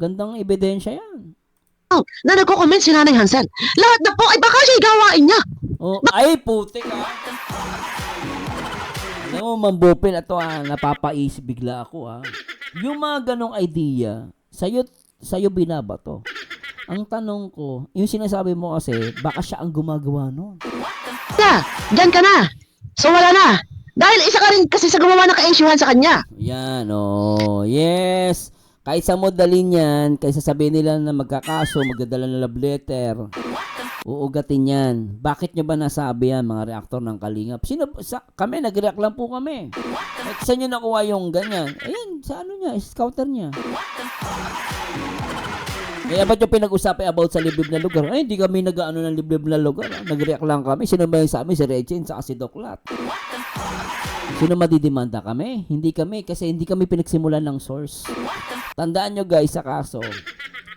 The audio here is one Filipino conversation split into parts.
Magandang ebidensya yan. Na nagko-comment si Nanay Hansel. Lahat na po ay baka siya gawain niya. Oh, ay, putik Alam mo, Mambupil, ito napapaisip bigla ako Yung mga ganong idea, sa'yo binabato. Ang tanong ko, yung sinasabi mo kasi, baka siya ang gumagawa nun. Diyan ka na. So wala na. Dahil isa ka rin kasi sa gumawa ng ka-issuehan sa kanya. Yan, yes. Kahit sa mo dalhin yan, kaysa sabihin nila na magkakaso, magdadala ng love letter, uugatin yan. Bakit nyo ba nasabi yan, mga reaktor ng Kalingap? Kami, nag-react lang po kami. Saan nyo nakuha yung ganyan? Ayan, sa ano niya, scouter niya. Kaya ba't yung pinag-usapan about sa liblib na lugar? Ay, hindi kami nag-ano ng liblib na lugar. Nag-react lang kami. Sino ba yung sa amin? Si Regine, saka si Doklat. Sino madidimanda kami? Hindi kami, kasi hindi kami pinagsimulan ng source. Tandaan nyo guys, sa kaso,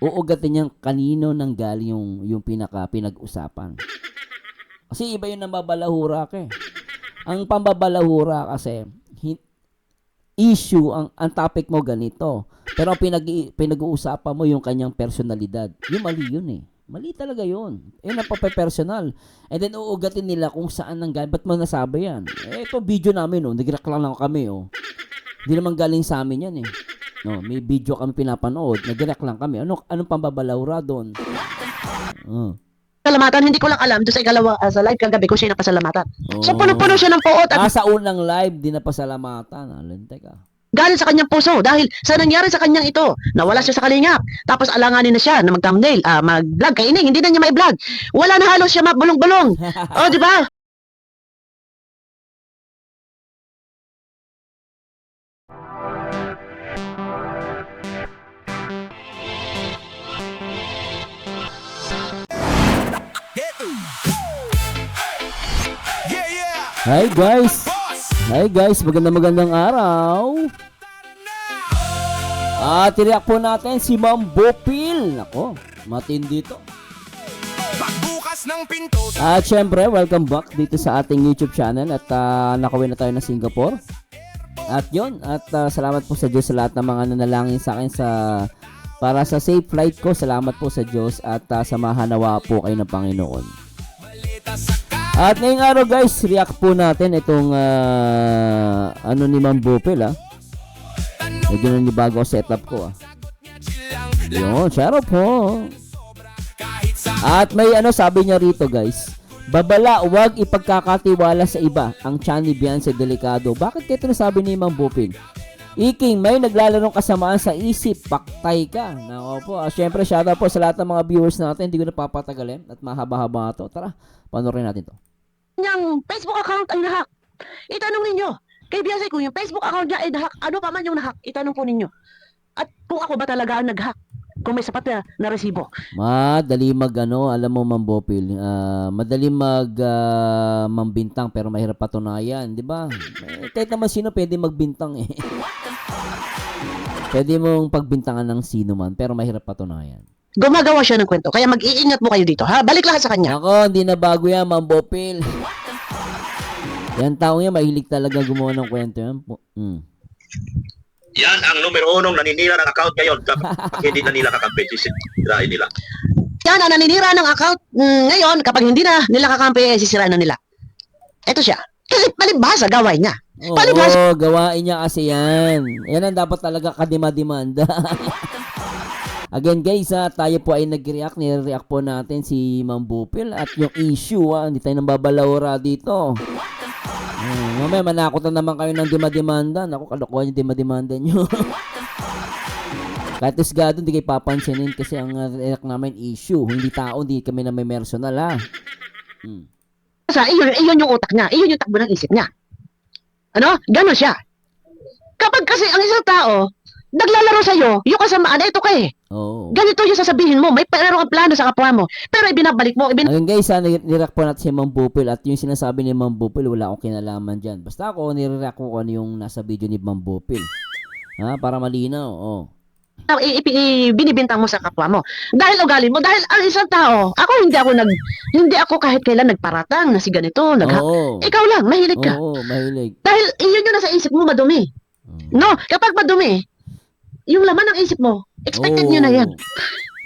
uugatin niyang kanino nang galing yung pinag-usapan. Kasi iba yung nambabalahura ka Ang pambabalahura kasi, issue, ang topic mo ganito. Pero ang pinag-uusapan mo yung kanyang personalidad. Yung mali yun Mali talaga yun. Yun ang pape-personal. And then uugatin nila kung saan nang galing. Ba't mo nasabi yan? Ito video namin nag-react lang kami Hindi naman galing sa amin yan may video kami pinapanood. Nag-react lang kami. Anong pambabalahura doon? Pasalamatan, hindi ko lang alam doon sa ikalawa sa live kagabi kung siya napasalamatan. So puno-puno siya ng poot at sa unang live, di napasalamatan. Teka. galing sa kanyang puso dahil sa nangyari sa kanyang ito, nawala siya sa Kalingap. Tapos alanganin na siya na mag-thumbnail, mag-vlog kay Ining, hindi na niya mai-vlog. Wala na halos siya mabulong-bulong. Di ba? Hi guys, magandang araw. Tiriyak po natin si Mambupil. Nako, matindi to. At syempre, welcome back dito sa ating YouTube channel. At nakawin na tayo na Singapore. At yun, salamat po sa Diyos sa lahat ng mga nanalangin sa akin para sa safe flight ko. Salamat po sa Diyos at samahan nawa po kayo ng Panginoon. At ngayong araw guys, react po natin itong ni Mambupil Medyo na bago setup ko Yun, share po. At may sabi niya rito guys, babala, huwag ipagkakatiwala sa iba. Ang tiyan ni Beyonce delikado. Bakit kayo sabi ni Mambupil? Iking, may naglalarong kasamaan sa isip, paktay ka. Nako po, syempre shoutout po sa lahat ng mga viewers natin. Hindi ko na papatagalin at mahaba-haba to. Tara, panoorin natin to. Yung Facebook account ay nahack. Itanong ninyo kay Beyonce kung yung Facebook account niya ay nahack. Ano pa man yung nahack, itanong po ninyo. At kung ako ba talaga ang nag-hack, kung may sapat na resibo. Madali alam mo Mambupil, madali mambintang pero mahirap patunayan, di ba? Kahit naman sino pwede magbintang Pwede mong pagbintangan ng sino man pero mahirap patunayan. Gumagawa siya ng kwento. Kaya mag-iingat mo kayo dito. Balik lahat sa kanya. Ako, hindi na bago yan, Mambupil. Yan taong yan, mahilig talaga gumawa ng kwento yan. Yan ang numero 1 naninira ng account ngayon kapag hindi na nila kakampi, sisirain nila. Yan ang naninira ng account ngayon kapag hindi na nila kakampi, sisirain na nila. Ito siya. Kasi palibhasa gawain niya. Oo, gawain niya kasi yan. Yan ang dapat talaga kadima-demanda. Again guys, tayo po ay nag-react. Nire-react po natin si Mambupil at yung issue, hindi tayo nang babalawra dito. Mamaya manakutan naman kayo ng dima-demanda. Naku, kalokohan yung dima-demanda nyo. Kahit isgado, hindi kayo papansinin kasi ang react namin issue. Hindi tao, hindi kami na may personal Iyon yung utak niya. Iyon yung takbo ng isip niya. Ganon siya. Kapag kasi ang isang tao naglalaro sa'yo, yung kasamaan, ito ka Ganito yung sasabihin mo, may meron kang plano sa kapwa mo, pero ibinabalik mo. Ngayon guys, nireact po natin si Mambupil at yung sinasabi ni Mambupil, wala akong kinalaman dyan. Basta ako, nireact ko ano yung nasa video ni Mambupil. Para malinaw, Binibintang mo sa kapwa mo. Dahil ugali mo, dahil ang isang tao, hindi ako kahit kailan nagparatang na si ganito, ikaw lang, mahilig ka. Oo, mahilig. Dahil iyon yung nasa isip mo madumi. No, kapag madumi, yung laman ng isip mo, Expected nyo na yan.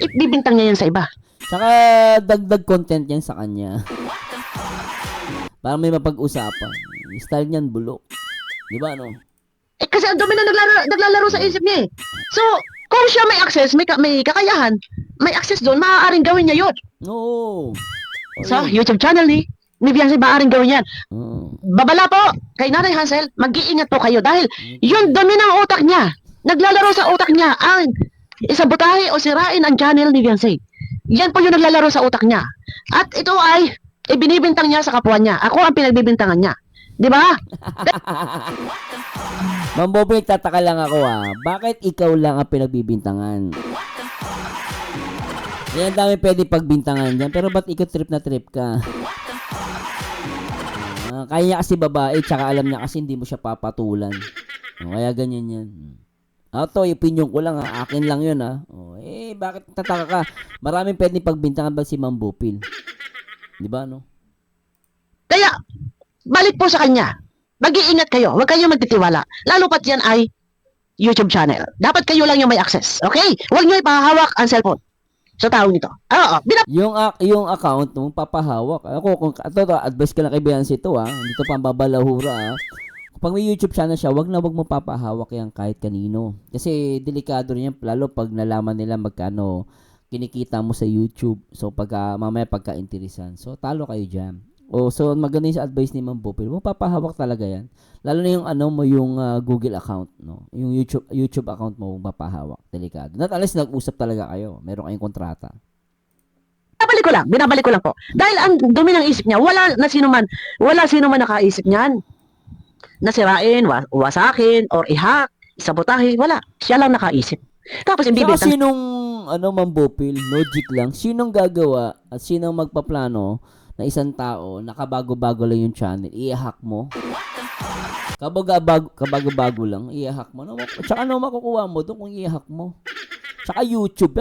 Ibibintang niya yan sa iba. Tsaka dagdag content yan sa kanya. Para may mapag-usapan. Style niyan bulok. Di ba, no? Kasi ang dumi na naglalaro sa isip niya eh. So, kung siya may access, may kakayahan, may access doon, maaaring gawin niya yun. Oo. Sa YouTube channel ni Beyonce, maaaring gawin yan. Oo. Babala po, kay Nanay Hansel, mag-iingat po kayo dahil yung dumi ng utak niya, naglalaro sa utak niya, ang isabotahe o sirain ang channel ni Beyonce. Yan po yung naglalaro sa utak niya. At ito ay ibinibintang niya sa kapwa niya. Ako ang pinagbibintangan niya. Di ba? Ma'am Bobby, tataka lang ako bakit ikaw lang ang pinagbibintangan? Yan dami pwede pagbintangan dyan, pero ba't ikaw trip na trip ka? Kaya niya kasi babae, tsaka alam niya kasi hindi mo siya papatulan. Kaya ganyan yan. Ito, opinion ko lang akin lang yun bakit tataka ka? Maraming pwede pagbintangan ba si Ma'am Bopil? Di ba, no? Kaya, balik po sa kanya. Mag-iingat kayo. Huwag kayong magtitiwala. Lalo pat yan ay YouTube channel. Dapat kayo lang yung may access. Okay? Huwag nyo ipahawak ang cellphone sa taong ito. Oo. Yung account mo, papahawak. Ako, kung advice ka lang kay Beyonce ito, hindi to pambabalahura, Pag may YouTube channel siya, wag mo papahawak yan kahit kanino. Kasi delikado rin yan, lalo pag nalaman nila magkano kinikita mo sa YouTube. So, mamaya pagka-interesan. So, talo kayo dyan. So, maganda yung sa advice ni Ma'am Bopil. Papahawak talaga yan. Lalo na yung yung Google account, no? Yung YouTube account mo, papahawak. Delikado. Not unless nag-usap talaga kayo. Meron kayong kontrata. Binabalik ko lang po. Dahil ang dumi ng isip niya, wala sino man nakaisip niyan. Nasirain, wasakin, or i-hack, isabotahe, wala. Siya lang nakaisip. Tapos ibibintang. Saka sinong, Ma'am Bopil, logic lang, sinong gagawa at sinong magpaplano na isang tao, nakabago-bago lang yung channel, i-hack mo? Kabago-bago lang, i-hack mo. Tsaka makukuha mo doon kung i-hack mo? Tsaka YouTube,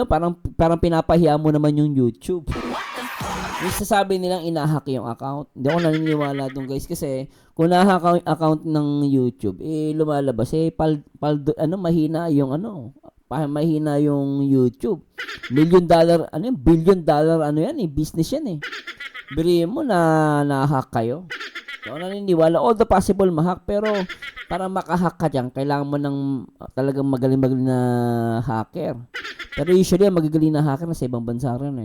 parang pinapahiya mo naman yung YouTube. Yung sasabi nilang inahack yung account. Hindi ako naniniwala doon, guys, kasi kung nahack ang account ng YouTube, lumalabas mahina yung mahina yung YouTube. $1 million, $1 billion, business yan Birihin mo na nahack kayo. So, naniniwala, all the possible mahack, pero para makahack ka dyan, kailangan mo ng talagang magaling na hacker. Pero usually, magagaling na hacker na sa ibang bansa rin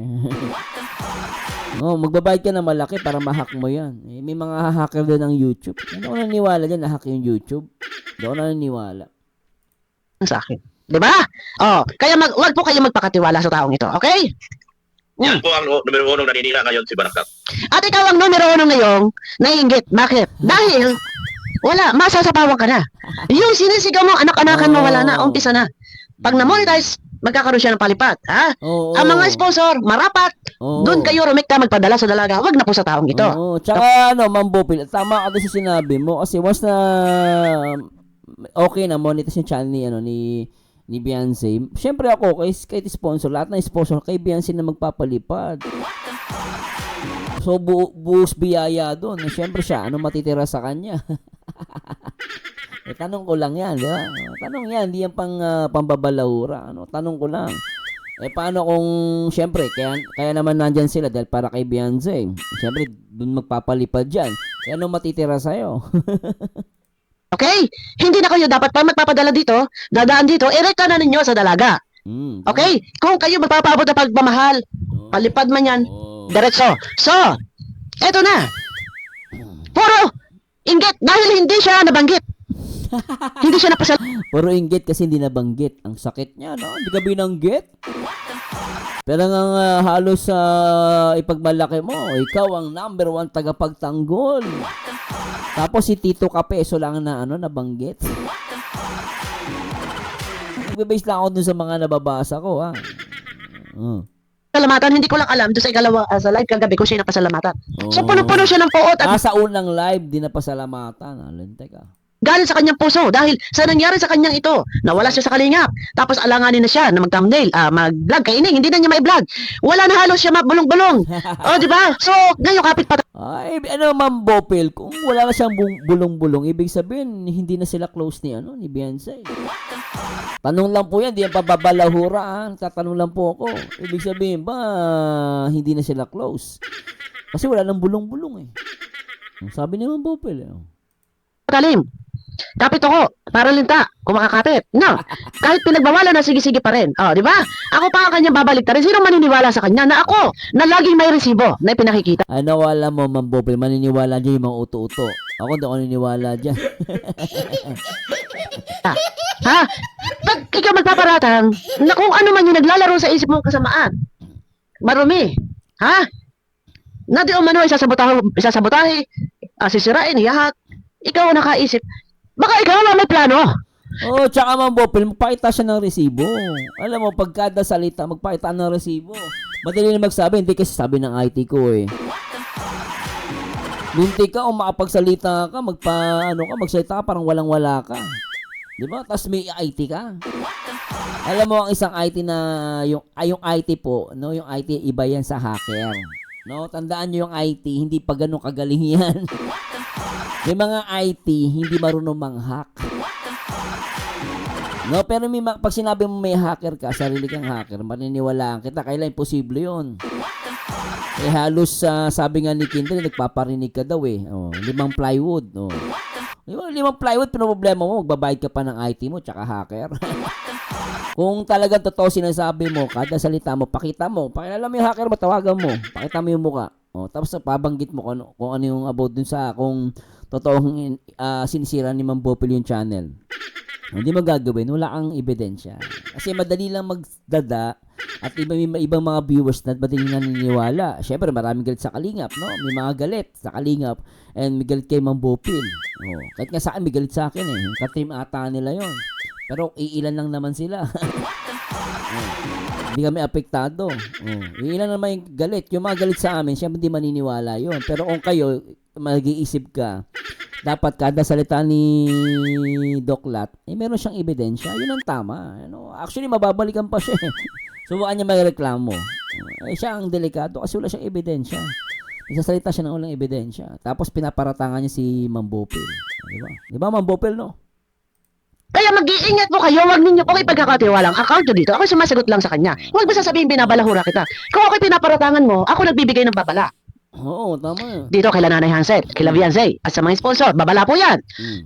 magbabayad ka na malaki para ma-hack mo yan. May mga hacker din ng YouTube. Hindi ako naniniwala dyan na hack yung YouTube. Hindi ako naniniwala. Sa akin. Diba? Kaya wag po kayo magpakatiwala sa taong ito. Okay? Yan po ang numero 1 naninira ngayon si Banakak. At ikaw ang numero 1 ngayong naiinggit. Bakit? Dahil masasapawan ka na. Yung sinisigaw mo, anak-anakan mo, wala na. Umpisa na. Pag na-monetize, magkakaroon siya ng palipat. Ang mga sponsor, marapat. Doon kayo rumikta magpadala sa dalaga. Wag na po sa taong ito. Tsaka Ma'am Bopil, tama ka din sa sinabi mo kasi once na okay na monetize yung channel ni Beyonce, syempre ako kahit sponsor, lahat ng sponsor kay Beyonce na magpapalipad. So buos biyaya doon. Syempre siya, matitira sa kanya? Tanong ko lang yan, di ba? Tanong yan, hindi yan pambabalahura. Tanong ko lang. Paano kung, syempre, kaya naman nandyan sila dahil para kay Beyonce. Syempre, dun magpapalipad dyan. Kaya matitira sa'yo? Okay? Hindi na kayo dapat pa magpapadala dito, dadaan dito, ireka na ninyo sa dalaga. Okay? Kung kayo magpapaabot na pagmamahal, palipad man yan, diretso. So, eto na. Puro inggit dahil hindi siya nabanggit. Hindi siya napasal. Puro inggit kasi hindi nabanggit. Ang sakit niya, no? Hindi ka binanggit. Pero nga halos sa ipagmalaki mo, ikaw ang number 1 tagapagtanggol. Tapos si Tito Kapeso lang na nabanggit. Nagbe-base lang ako dun sa mga nababasa ko, Salamatan, hindi ko lang alam doon sa live kagabi kung siya napasalamatan. So puno-puno siya ng puot at sa unang live, di napasalamatan. Teka. galing sa kanyang puso dahil sa nangyari sa kanyang ito, nawala siya sa kalingap. Tapos alanganin na siya na mag-thumbnail, mag-vlog kay Ining, hindi na niya ma-vlog. Wala na halos siya bulong-bulong. Di ba? So, ngayon kapit pa. Ay, Ma'am Bopil, kung wala na siyang bulong-bulong, ibig sabihin hindi na sila close ni Beyonce. Tanong lang po yan, di yan pababalahura. Tatanong lang po ako. Ibig sabihin ba, hindi na sila close? Kasi wala nang bulong-bulong eh. Sabi ni Ma'am Bopel eh. Talim. Kapit ako, para linta, kung makakapit. No, kahit pinagbawalan na sige-sige pa rin. Oh, di ba? Ako pa ang kanyang babalik rin. Sino maniniwala sa kanya na ako, na laging may resibo na pinakikita? Ano wala mo, Ma'am Bopel, maniniwala dyan yung mga uto-uto. Ako hindi ako naniniwala dyan. Ha? Pag ikaw magpaparatang, na kung ano man yung naglalaro sa isip mong kasamaan, marumi. Ha? Na di umano, isasabotahe, sisirain, iyahat. Ikaw ang nakaisip. Baka ikaw na may plano. Oh, tsaka Ma'am Bopel, magpakita siya ng resibo. Alam mo, pag kada salita, magpakita ng resibo. Madali na magsabi, hindi kasi sabi ng IT ko eh. Minti ka o makapagsalita ka, magsalita ka, parang walang-wala ka. Di ba? Tapos may IT ka. Alam mo, ang isang IT na, yung IT po, no, yung IT, iba yan sa hacker. No, tandaan nyo yung IT, hindi pa ganun kagaling yan. May mga IT, hindi marunong mang-hack. No, pero pag sinabi mo may hacker ka, sarili kang hacker, maniniwalaan kita, kailan imposible yun. Eh halos sabi nga ni Kindle, nagpaparinig ka daw eh. Oh, 5 plywood. Oh. 5 plywood, problema mo, magbabayad ka pa ng IT mo, tsaka hacker. Kung talagang totoo sinasabi mo, kada salita mo, pakita mo. Pakilala mo yung hacker mo, tawagan mo. Pakita mo yung muka. Oh, tapos pabanggit mo kung ano yung about dun sa kung totoong sinisira ni Ma'am Bopel yung channel. Hindi mo gagawin, wala kang ebidensya. Kasi madali lang magdada at ibang mga viewers na madali naniniwala. Syempre, maraming galit sa Kalingap, no? May mga galit sa Kalingap and may galit kay Ma'am Bopel. Oh, kahit nga sa akin, may galit sa akin eh. Yung ka-team ata nila yon. Pero iilan lang naman sila. Hindi kami apektado. Iilan naman yung galit. Yung mga galit sa amin, syempre hindi maniniwala yon. Pero kung kayo, mag-iisip ka, dapat kada salita ni Doc Lat, meron siyang ebidensya. Yun ang tama. Actually, mababalikan pa siya. Subukan niya magreklamo. Siya ang delikado kasi wala siyang ebidensya. Isasalita siya ng walang ebidensya. Tapos pinaparatangan niya si Ma'am Bopel. Diba? Diba, Ma'am Bopel, no? Kaya mag-iingat po kayo, wag ninyo po kayo pagkakatiwalang account nyo dito. Ako sumasagot lang sa kanya. Huwag mo sasabihin binabalahura kita. Kung ako'y pinaparatangan mo, ako nagbibigay ng babala. Oo, tama. Dito kay Nanay Hanset, kay Vianzay, at sa mga sponsor, babala po yan.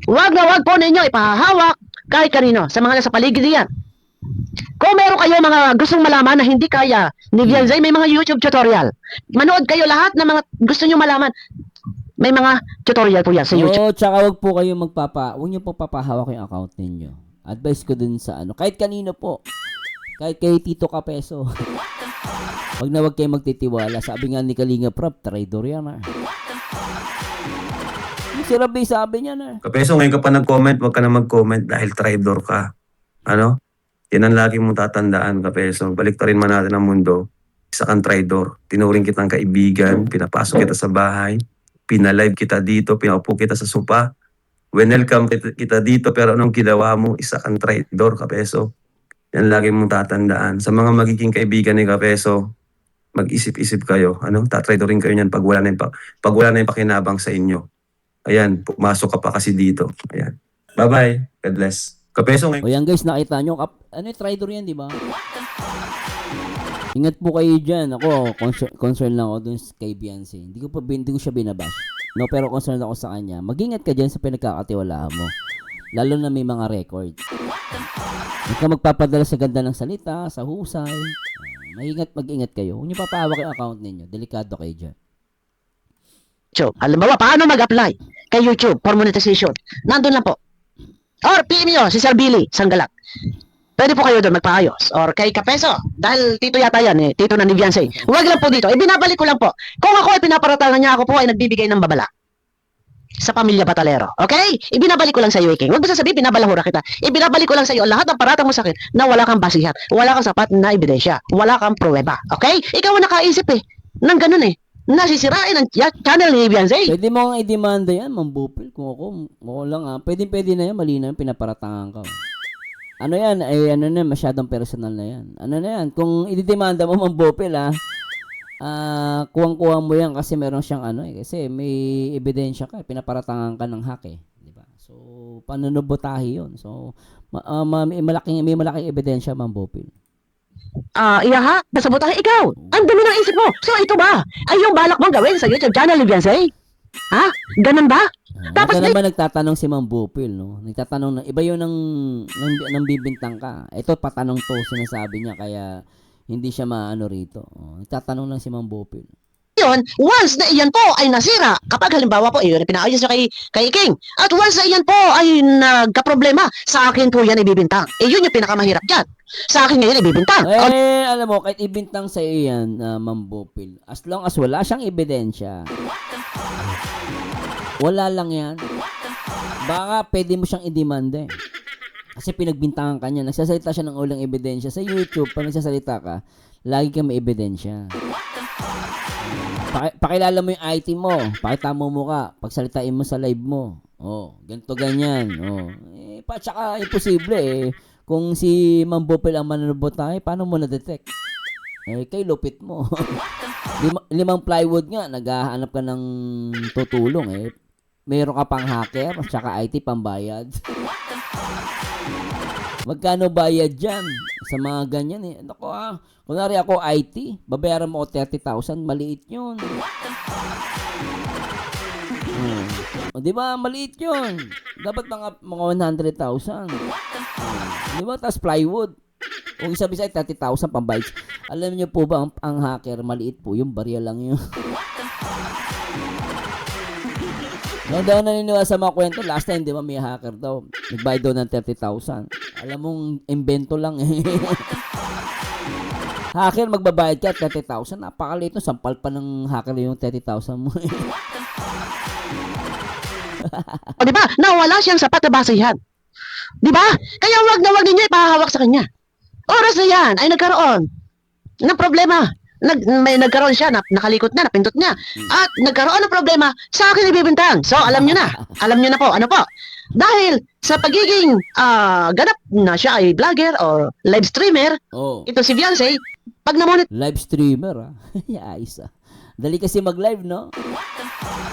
Huwag na huwag po ninyo ipahahawak kahit kanino sa mga nasa paligid diyan. Kung meron kayo mga gustong malaman na hindi kaya ni Vianzay, may mga YouTube tutorial. Manood kayo lahat ng mga gusto nyo malaman. May mga tutorial po yan sa YouTube. Oo, tsaka wag po kayo huwag niyo po papahawak yung account ninyo. Advice ko dun sa kahit kanino po. Kahit kay Tito Kapeso. Wag na wag kayo magtitiwala. Sabi nga ni Kalinga Prab, traitor yan Si Rabbi sabi niya na. Kapeso, ngayon ka pa nag-comment, wag ka na mag-comment dahil traitor ka. Ano? Yan ang lagi mong tatandaan, Kapeso. Baliktarin man natin ang mundo. Isa kang traitor. Tinuring kitang kaibigan, pinapasok kita sa bahay, pinalive kita dito, pinaupo kita sa sopa. Welcome kita dito, pero anong ginawa mo? Isa kang traitor, Kapeso. Yan lagi mong tatandaan. Sa mga magiging kaibigan ni Kapeso, mag-isip-isip kayo. Tatraidorin kayo niyan pag wala na yung pakinabang sa inyo. Ayan, pumasok ka pa kasi dito. Ayan. Bye-bye. God bless. Kapeso ngayon. O yan guys, nakita nyo. Traitor yan, di ba? Ingat po kayo dyan. Ako, concern lang ako dun kay Beyonce. Hindi ko siya binabash. No, pero concerned ako sa kanya. Mag-ingat ka dyan sa pinagkakatiwalaan mo. Lalo na may mga record. Huwag ka magpapadala sa ganda ng salita, sa husay. Mag-ingat kayo. Huwag niyo papahawak yung account ninyo. Delikado kayo dyan. YouTube. Alam mo ba, paano mag-apply kay YouTube for monetization? Nandun lang po. Or PM nyo, si Sir Billy, Sanggalak. Pwede po kayo doon magpaayos. Or kay Kapeso, dahil tito yata yan, tito na ni Vianzay. Huwag lang po dito. Ibinabalik ko lang po. Kung ako ay pinaparatangan niya, ako po ay nagbibigay ng babala. Sa pamilya Batalero. Okay? Ibinabalik ko lang sa iyo, King. Huwag mo sasabihin, binabalahura kita. Ibinabalik ko lang sa iyo lahat ng paratang mo sa akin na wala kang basihan. Wala kang sapat na ebidensya. Wala kang pruweba. Okay? Ikaw ang nakaisip nang ganun nasisirain ang channel ni Vianzay. Pwede mo nga i-demanda yan, Ma'am Bopel. Kung ako lang pwede na yan, malinaw yung pinaparatangan ka. Ano yan? Masyadong personal na yan. Ano na yan? Kung i-demanda mo, Ma'am Bopel, kuwang-kuwang mo yan kasi meron siyang kasi may ebidensya ka, pinaparatangan ka ng hack di ba? So, So, panunubutahi yun. So, may malaking ebidensya, Ma'am Bopil. Iya ha? Nasabotahe ikaw. Ang dumi ng isip mo. So ito ba? Ay yung balak mong gawin sa YouTube channel ni Beyonce? Ha? Ganun ba? Tapos Ito naman nagtatanong si Ma'am Bopil, no? Nagtatanong na, iba yun ng bibintang ka. Ito, patanong to, sinasabi niya, kaya hindi siya maano rito. Nagtatanong lang si Ma'am Bopil. yun, once na iyan po ay nasira, kapag halimbawa po, iyon pinaayos niya kay King, at once na iyan po ay nagka-problema, sa akin po yan ibibintang. Yun yung pinakamahirap dyan. Sa akin ngayon ibibintang. Alam mo, kahit ibintang sa iyo yan, Ma'am Bopil, as long as wala siyang ebidensya, wala lang yan. Baka pwede mo siyang i-demand eh. Kasi pinagbintangan ka niya, nagsasalita siya ng ulang ebidensya. Sa YouTube, pag nagsasalita ka, lagi ka may ebidensya. Pakilala mo yung IT mo, pakita mo mukha, pagsalitain mo sa live mo. Ganito ganyan. Tsaka imposible eh. Kung si Ma'am Bopil ang manunubot tayo, paano mo na-detect? Kay lupit mo. 5 plywood nga, naghahanap ka ng tutulong eh. Meron ka pang hacker, tsaka IT pambayad. Magkano bayad dyan sa mga ganyan eh? Naku kunwari ako IT, babayaran mo ako 30,000, maliit yun. Di ba? Maliit yun. Dapat mga 100,000. Di ba? Tapos plywood. Kung isabi sa 30,000 pambayad. Alam niyo po ba, ang hacker, maliit po yung barya lang yun. Nung daw naniniwala sa mga kwento, last time, di ba, may hacker daw. Nagbayad daw ng 30,000. Alam mong, invento lang eh. Hacker, magbabayad ka 30,000. Napakaliit no, sampal pa ng hacker yung 30,000 mo. Di ba? Nawala siyang sapat na basehan. Di ba? Kaya wag na wag ninyo ipahawak sa kanya. Oras na yan ay nagkaroon ng problema. May nagkaroon siya, nakalikot na, napindot niya. At nagkaroon ng problema, sa akin ibibintang. So, alam nyo na. Alam nyo na po. Ano po? Dahil sa pagiging ganap na siya ay vlogger or live streamer, ito si Beyonce, pag namonit... Live streamer Ayos Dali kasi mag-live, no?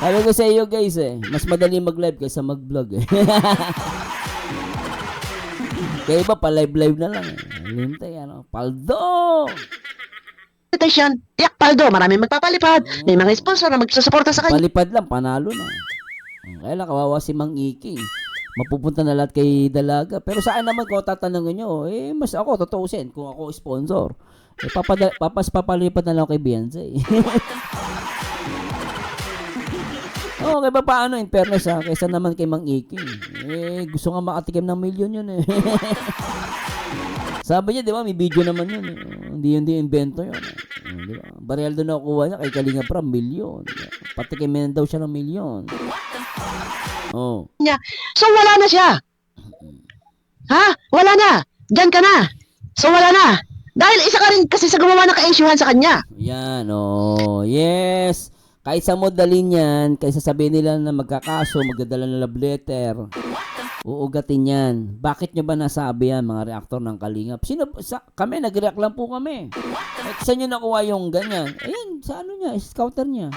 Sabi ko sa iyo guys mas madali mag-live kaysa mag-vlog eh. Kaya iba pa live na lang Lintay Paldo! Tiyak paldo, maraming magpapalipad, may mga sponsor na magsusuporta sa kanya. Palipad lang, panalo na. Kaya lang, kawawa si Mang Iki. Mapupunta na lahat kay Dalaga. Pero sa akin naman, kung tatanungin nyo, mas ako, tutuusin, kung ako sponsor. Papalipad na lang kay Beyonce. Okay ba paano, in fairness kaysa naman kay Mang Iki. Gusto nga makatikim ng milyon yun eh. Sabi niya, di ba, may video naman yun eh. Hindi invento yun. Di ba? Baril doon nakukuha niya kay Kalinga Prab, milyon. Patikimin daw siya ng milyon. So, wala na siya. Ha? Wala na. Diyan ka na. So, wala na. Dahil isa ka rin kasi sa gumawa ng ka-issuehan sa kanya. Yan, yes. Kahit sa mo dalhin yan, kaysa sabihin nila na magkakaso, magdadala ng love letter, uugatin yan. Bakit nyo ba nasabi yan, mga reaktor ng Kalingap? Kami, nag-react lang po kami. Saan nyo nakuha yung ganyan? Ayun, sa ano niya, scouter niya.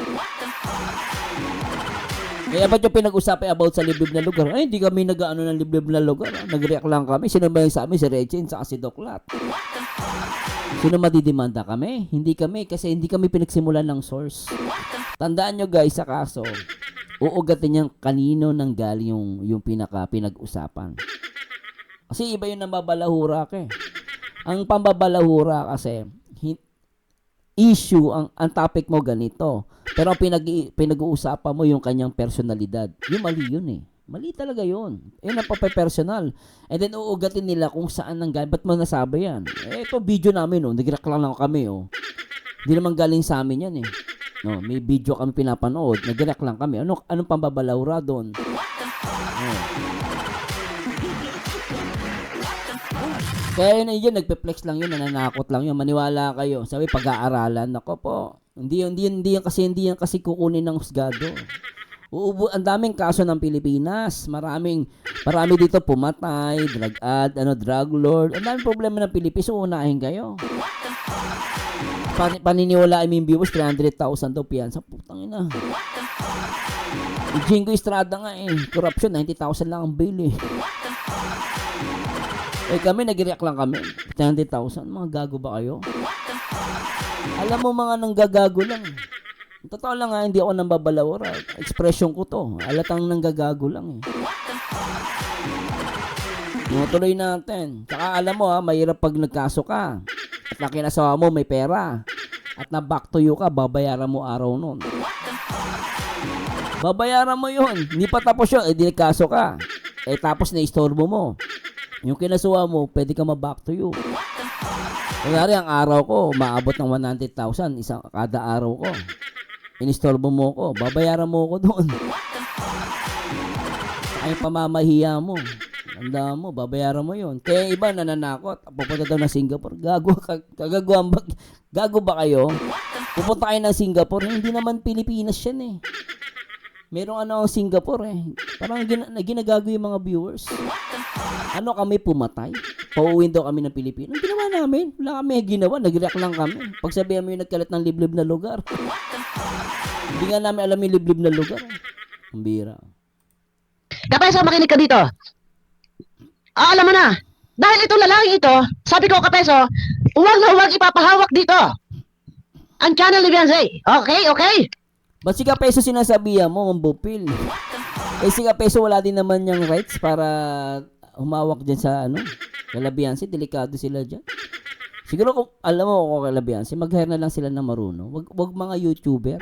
Kaya ba't yung pinag-usapan about sa liblib na lugar? Hindi kami nag-ano ng liblib na lugar. Nag-react lang kami. Sino ba yung sa amin? Si Regine, saka si Doklat. Sino madidimanda kami? Hindi kami, kasi hindi kami pinagsimulan ng source. Tandaan nyo guys, sa kaso, uugatin niyang kanino nang galing yung pinag-usapan. Kasi iba yung nambabalahura ka eh. Ang pambabalahura kasi, issue, ang topic mo ganito. Pero ang pinag-uusapan mo yung kanyang personalidad. Yung mali yun eh. Mali talaga yun. Yun ang pape-personal. And then uugatin nila kung saan nang galing. Ba't mo nasabi yan? Ito video namin nag-react lang kami Hindi naman galing sa amin yan eh. May video kami pinapanood, nag-react lang kami. Anong pambabalahura doon? Kaya yun, nagpe-flex lang yun, nananakot lang yun. Maniwala kayo. Sabi, pag-aaralan. Ako po, hindi yan kasi kukunin ng husgado. Ang daming kaso ng Pilipinas. Marami dito pumatay, drug lord. Ang daming problema ng Pilipinas. Uunahin kayo. Paniniwala yung viewers, 300,000 daw piyansa. Putang ina. Jingo Estrada nga corruption, 90,000 lang ang bail kami, nag-react lang kami. 90,000, mga gago ba kayo? Alam mo mga nanggagago lang. Totoo lang hindi ako nambabalawara. Expression ko to. Alatang nanggagago lang Tuloy natin. Tsaka alam mo mahirap pag nagkaso ka. At nakinasawa mo may pera. At na back to you ka, babayaran mo araw nun. Babayaran mo yun. Hindi pa tapos yun, di nagkaso ka. Tapos na-istorbo mo. Yung kinasuwa mo, pwede ka ma-back to you. Kunwari, ang araw ko, maabot ng 100,000 isang kada araw ko. Inistorbo mo ko, babayaran mo ko doon. Ay pamamahiya mo. Tanda mo, babayaran mo yun. Kaya iba nananakot. Pupunta daw na Singapore. Gago ba kayo? Pupunta kayo ng Singapore. Hindi naman Pilipinas yan Merong ang Singapore Parang ginagago yung mga viewers. Ano kami pumatay? Pauwiin daw kami ng Pilipinas. Ang ginawa namin, wala kami ginawa. Nag-react lang kami. Pag sabihan mo yung nagkalat ng liblib na lugar. Hindi nga namin alam yung liblib na lugar. Ang bira. Kapeso, makinig ka dito. Alam mo na, dahil itong lalaki ito, sabi ko, Kapeso, huwag na huwag ipapahawak dito. Ang channel ni Beyonce. Okay? Ba't si Kapeso sinasabihan mo, mambupil? Si Kapeso wala din naman yung rights para humawak dyan sa Kalabiansi, delikado sila dyan. Siguro kung alam mo kung Kalabiansi, mag-hire na lang sila ng marunong. Wag mga YouTuber.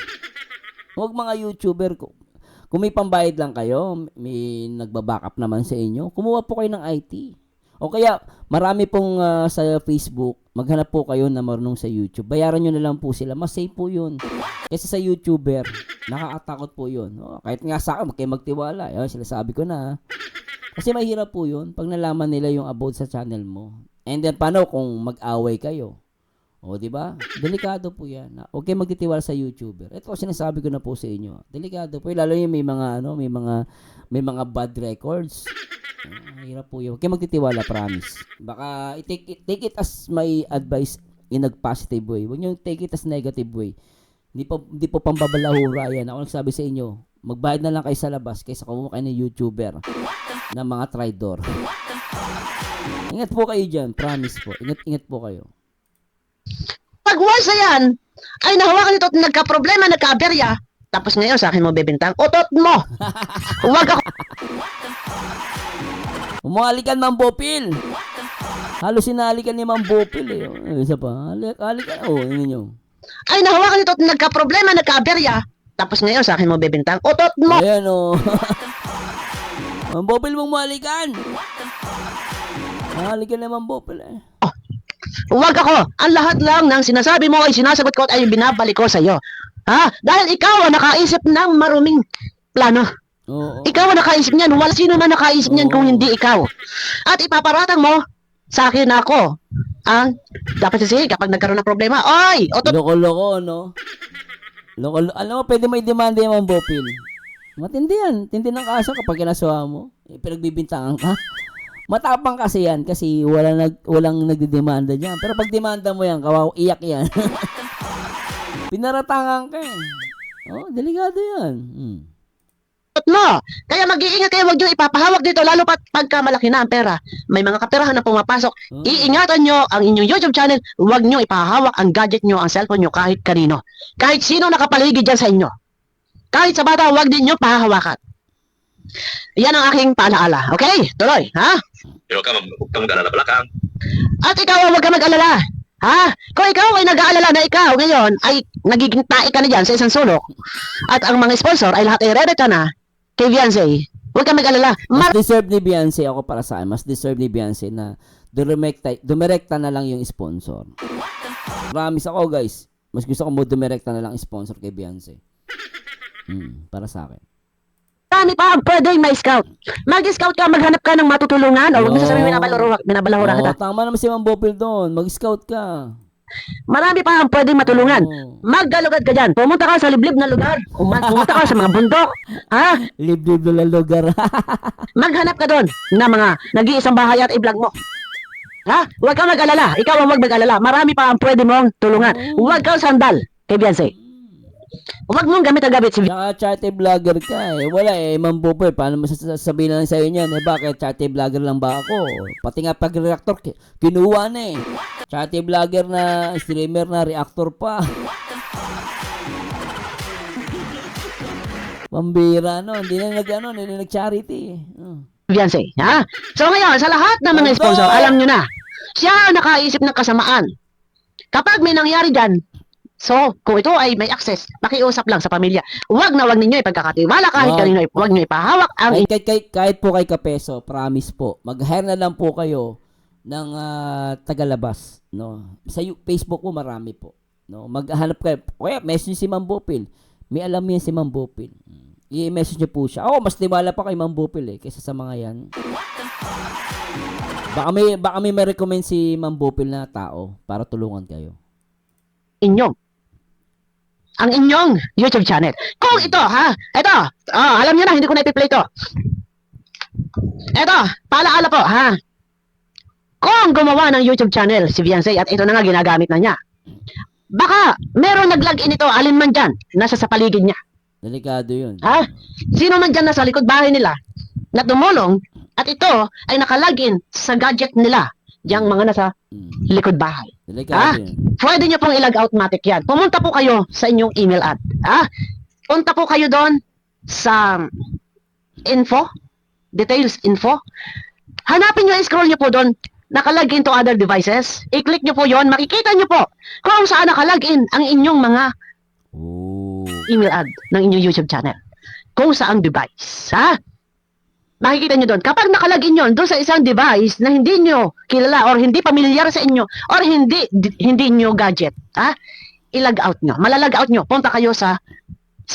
Wag mga YouTuber ko. Kung may pambayad lang kayo, may nagba-backup naman sa inyo, kumuha po kayo ng IT. O kaya, marami pong sa Facebook, maghanap po kayo na marunong sa YouTube. Bayaran nyo na lang po sila. Mas safe po yun. Kasi sa YouTuber, nakakatakot po yun. Kahit nga sa akin, kayo magtiwala. Sila sabi ko na. Kasi mahirap po yun pag nalaman nila yung about sa channel mo. And then, paano kung mag-away kayo? Di ba? Delikado po yan. Huwag kayo magtitiwala sa YouTuber. Ito, sinasabi ko na po sa inyo. Delikado po. Lalo yung may mga bad records. Hirap po yun. Huwag kayo magtitiwala, promise. Baka take it as my advice in a positive way. Huwag nyo take it as negative way. Hindi po pambabalahura yan. Ako nagsabi sa inyo, magbayad na lang kayo sa labas kaysa kumuha kayo ng YouTuber ng mga traidor. Ingat po kayo dyan. Promise po. Ingat po kayo. Pag once na yan, ay nahawakan ito at nagka-problema, nagka-aberya, tapos ngayon sa akin mo bebintang, utot mo! Huwag ako! Umalikan Mang Bopil! Halos sinalikan ni Mang Bopil Isa pa. Halikan. Yun nyo. Ay nahawakan ito at nagka-problema, nagka-aberya, tapos ngayon sa akin mo bebintang, utot mo! Ayan Mang Bopil mong malikan! Halikan ni Mang Bopil Huwag ako. Ang lahat lang ng sinasabi mo ay sinasagot ko at ay binabalik ko sa iyo. Dahil ikaw ang nakaisip ng maruming plano. Oo. Ikaw ang nakaisip niyan. Wala sino man nakaisip niyan kung hindi ikaw. At ipaparatang mo sa akin na ako ang dapat kasi kapag nagkaroon ng problema. Oy! Loko-loko, Loko. Alam mo, pwede may demanda yung Mang Bopil. Matindi yan. Tindi ng kaso kapag kinasuha mo. Pinagbibintangan ka. Matapang kasi yan kasi walang nagdidemanda diyan. Pero pag demanda mo yan, iyak yan. Pinaratangan ka delikado yan. No. Kaya mag-iingat kayo, wag niyo ipapahawak dito lalo pagka malaki na ang pera. May mga kaperahan na pumapasok. Iingatan niyo ang inyong YouTube channel, wag niyo ipahawak ang gadget niyo, ang cellphone niyo kahit kanino. Kahit sino nakapaligid diyan sa inyo. Kahit sa bata, wag din niyo pahahawakan. Yan ang aking paalaala. Okay? Tuloy, Pero huwag ka mag-alala balakang. At ikaw, huwag ka mag-alala. Kung ikaw ay nag-aalala na ikaw ngayon ay nagiging tae ka na dyan sa isang sulok at ang mga sponsor ay lahat ay ready ka na kay Beyonce, huwag ka mag-alala. Mas deserve ni Beyonce ako para sa akin. Mas deserve ni Beyonce na dumirekta na lang yung sponsor. Promise ako guys. Mas gusto ko mo dumirekta na lang sponsor kay Beyonce. Para sa akin. Marami pa ang pwedeng ma-scout. Mag-scout ka, maghanap ka ng matutulungan o huwag mo sasabihin binabalahura kita. Tama naman si Mang Bopil doon. Mag-scout ka. Marami pa ang pwedeng matulungan. Maggalugad ka dyan. Pumunta ka sa liblib na lugar. Pumunta ka sa mga bundok. Liblib na lugar. Maghanap ka doon na mga nag-iisang bahay at i-vlog mo. Huwag ka mag-alala. Ikaw ang huwag mag-alala. Marami pa ang pwede mong tulungan. Huwag kang sandal kay Beyonce. Huwag mong gamit si Saka charity vlogger ka eh. Wala eh, Ma'am Boboy. Paano masasabihin na lang sa'yo niyan? Eh, bakit? Charity vlogger lang ba ako? Pati nga pag-reactor, kinuha na eh. Charity vlogger na, streamer na, reactor pa. Pambira, no? Hindi na nag-charity eh. Beyonce, ha? So ngayon, sa lahat ng mga Aba! sponsor, alam nyo na, siya ang nakaisip ng kasamaan. Kapag may nangyari dyan, so, kung ito ay may access, pakiusap lang sa pamilya. Huwag na huwag ninyo ipagkakatiwala kahit Wag. kanino, huwag nyo ipahawak ang Kahit po kay Kapeso, promise po, mag-hire na lang po kayo ng tagalabas, no? Sa Facebook po marami po, no? Maghanap kayo. Kaya message si Ma'am Bopil. May alam yan si Ma'am Bopil. I-message niyo po siya. Mas tiwala pa kay Ma'am Bopil eh kaysa sa mga yan. Baka may recommend si Ma'am Bopil na tao para tulungan kayo. inyong ang inyong YouTube channel. Kung ito, ha? Ito, alam nyo na, hindi ko na ipi-play ito. Ito, paalaala po, ha? Kung gumawa ng YouTube channel si Beyonce at ito na nga ginagamit na niya, baka meron nag-login ito, alin man dyan, nasa sa paligid niya. Delikado yun. Ha? Sino man dyan nasa likod bahay nila na tumulong at ito ay nakalagin sa gadget nila, diyang mga nasa likod bahay. Delikado yun. Pwede nyo pong ilag automatic yan. Pumunta po kayo sa inyong email ad. Punta po kayo doon sa info, details info. Hanapin nyo, scroll nyo po doon, nakalagin to other devices. I-click nyo po yon, makikita nyo po kung saan nakalagin ang inyong mga email ad ng inyong YouTube channel. Kung saan device. Makikita nyo doon. Kapag nakalagin yun doon sa isang device na hindi nyo kilala or hindi pamilyar sa inyo or hindi nyo gadget, ilag out nyo. Malalag out nyo. Punta kayo sa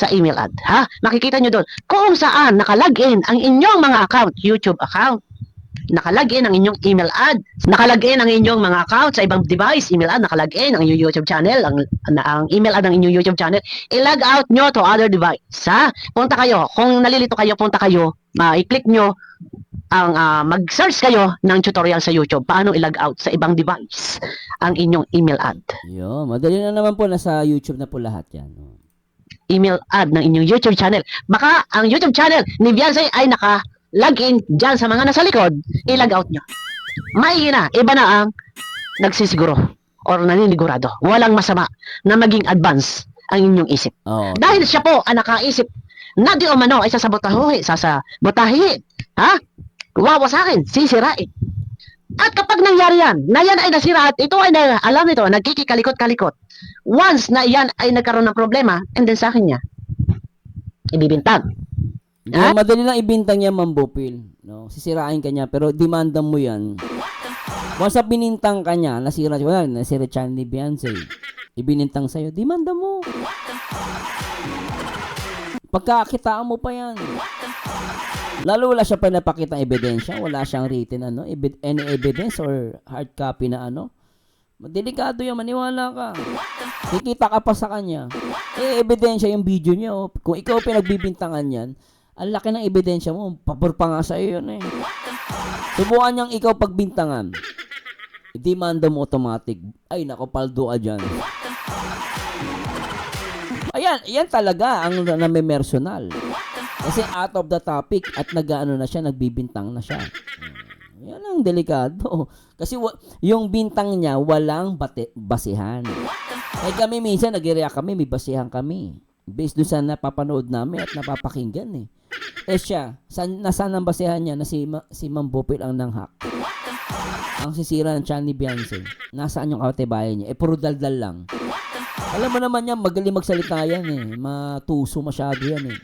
email ad. Makikita nyo doon kung saan nakalagin ang inyong mga account, YouTube account. Nakalagin ang inyong email ad, nakalagin ang inyong mga account sa ibang device, email ad, nakalagin ang inyong YouTube channel, ang email ad ng inyong YouTube channel, ilag out nyo to other device, Punta kayo, kung nalilito kayo, punta kayo, i-click nyo, mag-search kayo ng tutorial sa YouTube, paano ilag out sa ibang device ang inyong email ad. Yo, madali na naman po, nasa YouTube na po lahat yan. Email ad ng inyong YouTube channel. Baka ang YouTube channel ni Beyonce ay naka-login dyan sa mga nasa likod, ilag out nyo. Mahina, iba na ang nagsisiguro or naninigurado. Walang masama na maging advance ang inyong isip. Oo. Dahil siya po ang nakaisip na di umano ay sasabotahi, wawasakin, sisirain. At kapag nangyari yan, na yan ay nasira at ito ay alam nito, nagkikikalikot-kalikot. Once na yan ay nagkaroon ng problema, and then sa akin niya, ibibintang. Madali lang ibintang niya, Ma'am Bopil. No? Sisirain ka niya, pero demanda mo yan. Once na binintang ka niya, nasira channel ni Beyonce, ibinintang sa'yo, demanda mo. Pagkakitaan mo pa yan. Lalo wala siya pa napakita ebidensya, wala siyang written any evidence or hard copy na Delikado yan, maniwala ka. Kikita ka pa sa kanya. Ebidensya yung video niya. Kung ikaw pinagbibintangan yan, ang laki ng ebidensya mo, papur pa nga sa'yo yun eh. Subukan niyang ikaw pagbintangan. Demanda mo automatic. Ay, nako, paldo ka dyan. Ayan, yan talaga ang namimersonal. Kasi out of the topic at na siya, nagbibintang na siya. Yan ang delikado. Kasi yung bintang niya, walang basihan. Eh kami minsan, nag-react kami, may basihan kami. Based doon sa napapanood namin at napapakinggan eh. Siya, nasaan ang basihan niya na si Ma'am Bopil ang nanghack? Ang sisira ng channel ni Beyonce. Nasaan yung katibayan niya? Puro daldal lang. Alam mo naman yan, magaling magsalita yan eh. Matuso masyado yan eh.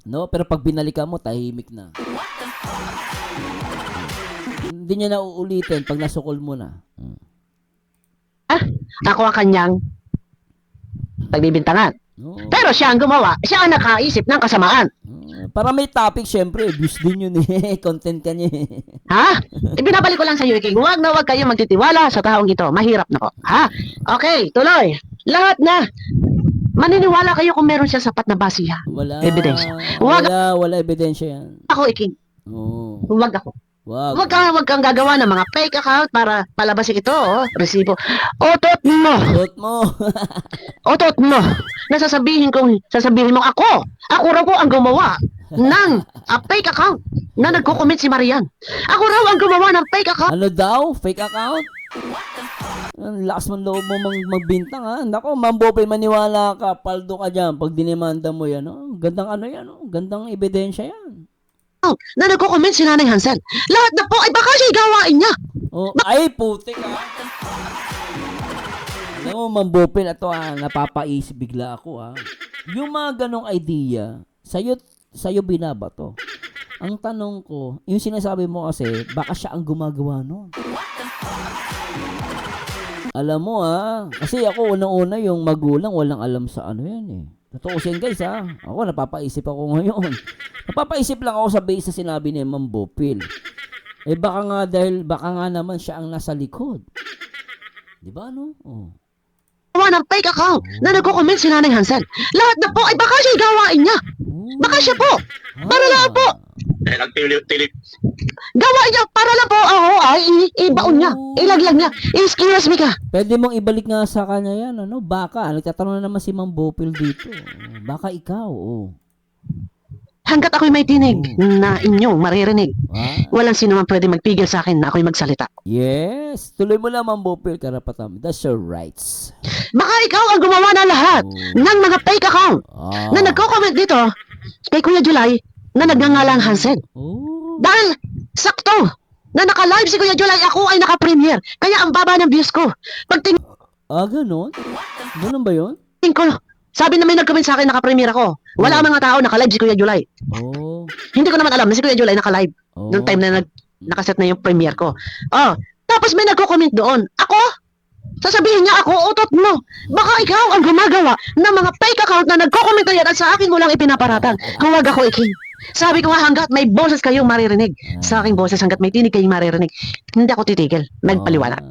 No? Pero pag binalikan mo, tahimik na. Hindi niya na uulitin pag nasukol mo na. Ako ang kanyang pagbibintangan. No. Pero siya ang gumawa, siya ang nakaisip ng kasamaan. Para may topic, syempre, views din yun eh. Content ka niya eh. Ibinabalik ko lang sa iyo, King. Huwag na huwag kayo magtitiwala sa taong ito. Mahirap na po. Okay, tuloy. Lahat na. Maniniwala kayo kung meron siya sapat na basihan. Wala. Ebidensya. Wala ebidensya yan. Ako, King. Oo. Huwag ako. Wag. Wag kang gagawa ng mga fake account para palabasin ito, resibo. Otot mo! Tot mo. Otot mo! Sasabihin mo ako raw po ang gumawa ng fake account na nagko-comment si Marian. Ako raw ang gumawa ng fake account. Ano daw? Fake account? Ang lakas mong loob mo magbintang ha. Nako, Mambope, maniwala ka. Paldo ka dyan pag dinimanda mo yan. Oh. Gandang ano yan. Oh. Gandang ebidensya yan. Na nagko-comment si Nanay Hansel. Lahat na po ay baka siya gawain niya. Oh, ay, putik ha. Alam mo, Mambope, ito ha. Napapaisip bigla ako ha. Yung mga ganong idea, sa'yo binabato. Ang tanong ko, yung sinasabi mo kasi, baka siya ang gumagawa nun. Alam mo kasi ako unang-una yung magulang walang alam sa ano yan eh. Totoo siya guys Ako napapaisip ako ngayon. Napapaisip lang ako sa base sa sinabi ni Ma'am Bopil. Baka nga naman siya ang nasa likod. Di ba no? Oh. Ng fake account na nagko-comment si Nanay Hansel. Lahat na po ay baka siya gawain niya. Baka siya po. Para lang po. Nagtilip. Gawain niya para lang po ako ay ibaon niya. Ilaglag niya. Excuse me ka. Pwede mong ibalik nga sa kanya yan, ano? Baka, nagtatanong na naman si Ma'am Bopil dito. Baka ikaw, Hanggat ako'y may tinig na inyong maririnig, walang sino man pwede magpigil sa akin na ako'y magsalita. Yes. Tuloy mo lang, Ma'am Bopil, karapatan. That's your rights. Baka ikaw ang gumawa na lahat ng mga fake account na nagko-comment dito kay Kuya July na nagngangalang Hansen. Dahil sakto na naka-live si Kuya July, ako ay naka-premiere. Kaya ang baba ng views ko. Pagtingin Ganon? Ganon ba yun? ko, sabi na may nag-comment sa akin, naka-premiere ako. Wala mga tao, naka-live si Kuya July. Hindi ko naman alam na si Kuya July naka-live. Noong time na nakaset na yung premiere ko. Tapos may nagko-comment doon. Ako? Sasabihin niya ako, utot mo. Baka ikaw ang gumagawa ng mga fake account na nagko-comment na yan at sa akin mo lang ipinaparatang. Huwag ako iking. Sabi ko nga hanggat may boses kayong maririnig. Sa aking boses hanggat may tinig kayong maririnig. Hindi ako titigil. Nagpaliwanag.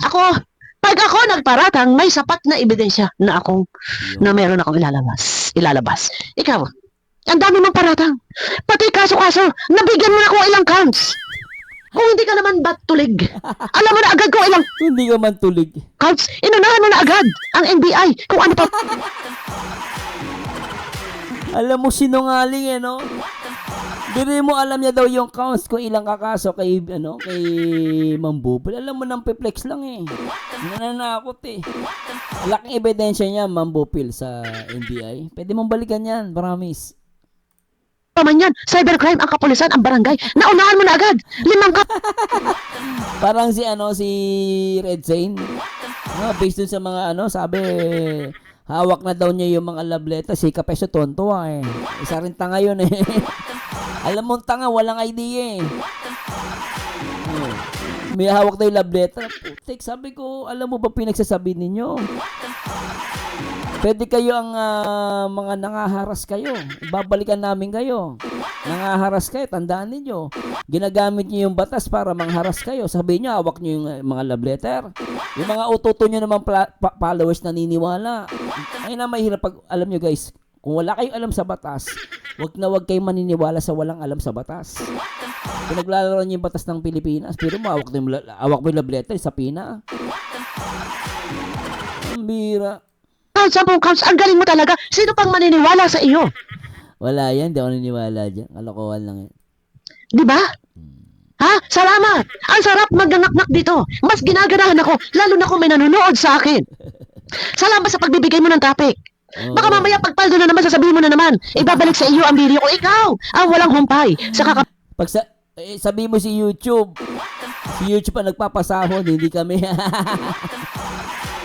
Ako, pag ako nagparatang, may sapat na ebidensya na meron akong ilalabas. Ikaw, ang dami mong paratang. Pati kaso-kaso, nabigyan mo na ako ilang counts. Kung hindi ka naman tulig, alam mo na agad kung ilang Hindi ka man tulig. counts, inunahan mo na agad ang NBI kung ano pa. Alam mo sinungaling no? Hindi mo alam niya daw yung counts kung ilang kakaso kay Ma'am Bopil. Alam mo nang peplex lang nananakot Laking ebidensya niya, Ma'am Bopil, sa NBI. Pwede mong balikan yan, promise. Paman yan, cybercrime, ang kapulisan, ang barangay. Naunahan mo na agad. 5 ka. Parang si Red Zane. Based dun sa mga sabi, hawak na daw niya yung mga love letter. Si Kapeso tonto Isa rin tanga yun Alam mo tanga, walang idea May hawak daw yung love letter. Putik, sabi ko, alam mo ba pinagsasabi ninyo? Pwede kayo ang mga nangaharas kayo. Babalikan namin kayo. Nangaharas kayo, tandaan ninyo. Ginagamit niyo yung batas para mangharas kayo. Sabihin niyo, hawak niyo yung mga love letter. Yung mga ututo niyo naman followers naniniwala. Ay na mahirap pag, alam niyo guys, kung wala kayong alam sa batas, wag kayong maniniwala sa walang alam sa batas. Pinaglalaro niyo yung batas ng Pilipinas, pero hawak mo yung love letter sa pina. Ang bira. 10 counts, ang galing mo talaga. Sino pang maniniwala sa iyo? Wala yan, di ako naniniwala dyan. Kalokohan lang yan. Di ba? Salamat! Ang sarap magnanaknak dito. Mas ginaganahan ako, lalo na kung may nanonood sa akin. Salamat sa pagbibigay mo ng topic. Baka mamaya pagpaldo na naman, sasabihin mo na naman, ibabalik sa iyo ang video ko. Ikaw, ang walang humpay. Sabi mo si YouTube ang nagpapasahod, hindi kami.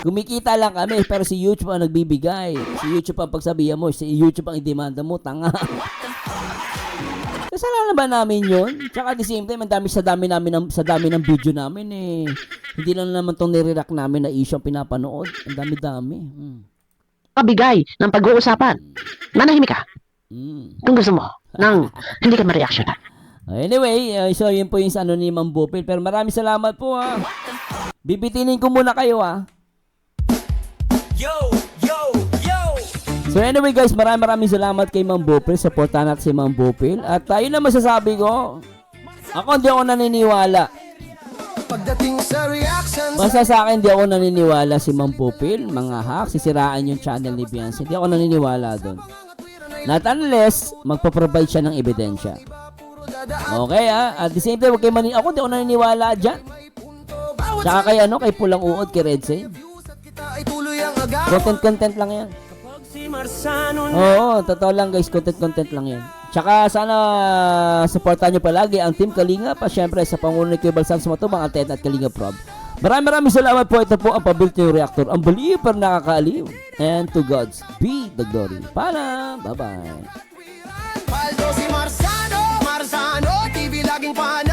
Kumikita lang kami, pero si YouTube ang nagbibigay. Si YouTube ang pagsabihan mo, si YouTube ang idemanda mo, tanga. Kasalanan ba namin yun? Tsaka at the same time, sa dami ng video namin Hindi lang naman itong nire-react namin na issue ang pinapanood. Ang dami-dami. Pabigay ng pag-uusapan. Manahimik ka. Kung gusto mo, nang hindi ka ma-reaction. Anyway, so yun po yung ni Ma'am Bopil. Pero maraming salamat po Bibitinin ko muna kayo Yo, yo, yo! So anyway guys, maraming salamat kay Ma'am Bopil. Supportahan natin si Ma'am Bopil. At yun na masasabi ko. Ako hindi ako naniniwala. Pagdating sa reactions, Basta sa akin, hindi ako naniniwala si Ma'am Pupil, mga hack, sisiraan yung channel ni Beyonce. Hindi ako naniniwala doon. Not unless, magpa-provide siya ng ebidensya. Okay At the same time, ako hindi ako naniniwala dyan. Tsaka kay Pulang Uod, kay Red Saint. ay tuloy ang agaw. Content lang yan. Si Marsano Oo, totoo lang guys, content lang yan. Tsaka sana supportan nyo palagi ang Team Kalinga pa syempre sa pangulo ni Kuya Balsan Sumatubang Antena at Kalinga Prob. Maraming salamat po. Ito po ang pabuilt yung reactor. Ang baliw pero nakakaaliw. And to God's be the glory. Paalam. Bye-bye. Paldo si Marsano, TV laging pana.